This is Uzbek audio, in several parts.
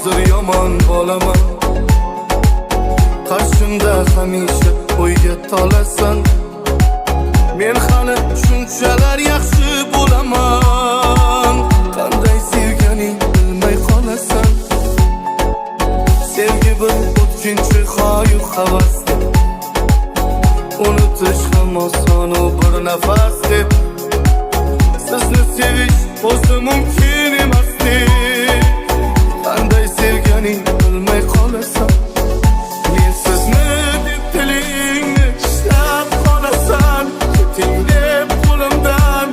hozir yomon bolaman. Qarshimda hamisha o'yga tolasan. Men hali shunchalar yaxshi bo'laman. Qanday sevganing bilmay qolasan. Sevgi bir o'tkinchi xoyu havas deb, unutish ham oson u bir nafas deb. Sizni sevish o'zi mumkin emas deb, qanday sevganing bilmay qolasan. Men sizni deb tilingni tishlab qolasan, keting deb qo'limdan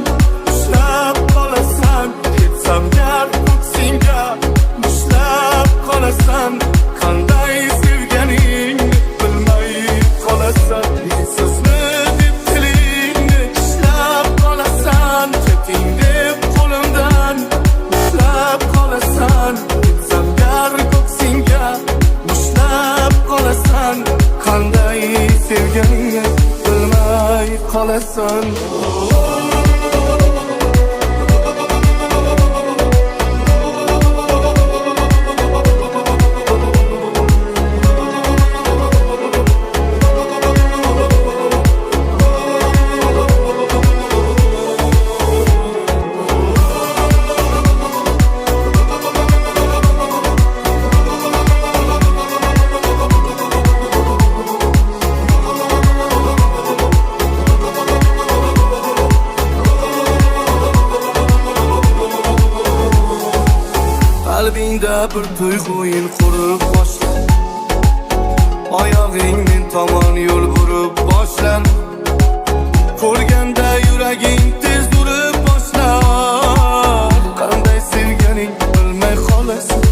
ushlab qolasan. Ketsam gar ko'ksingga ushlab qolasan, qanday sevganingni bilmay qolasan. Men sizni deb tilingni tishlab qolasan, keting deb qo'limdan ushlab qolasan. Ketsam gar ko'ksingga ushlab qolasan, qanday sevganingni bilmay qolasan. Qalbingda bir tuyg'uing qurib boshla, oyog'ing men tomon yo'l burib boshlan. Ko'rganda yuraging tez urib boshlar, qanday sevganing bilmay qolasan.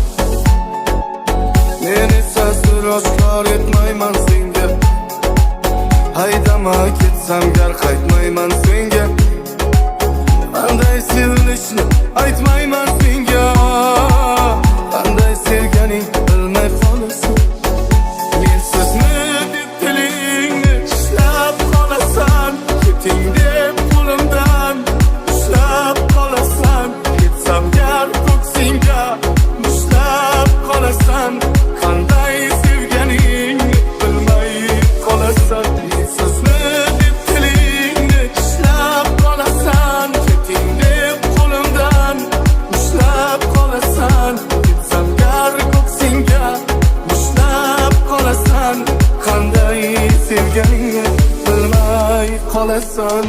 Men esa sir oshkor etmayman senga, haydama ketsam gar qaytmayman senga. Qanday sevilishni aytmayman senga, qanday sevganing bilmay qolasan. Men sizni deb tilingni tishlab qolasan, keting deb qo'limdan ushlab qolasan. Ketsam gar ko'ksingga ushlab qolasan, qanday sevganingni bilmay qolasan. Men sizni deb tilingni tishlab qolasan, keting deb qo'limdan ushlab qolasan. Ketsam gar ko'ksingga ushlab qolasan, qanday sevganingni bilmay qolasan.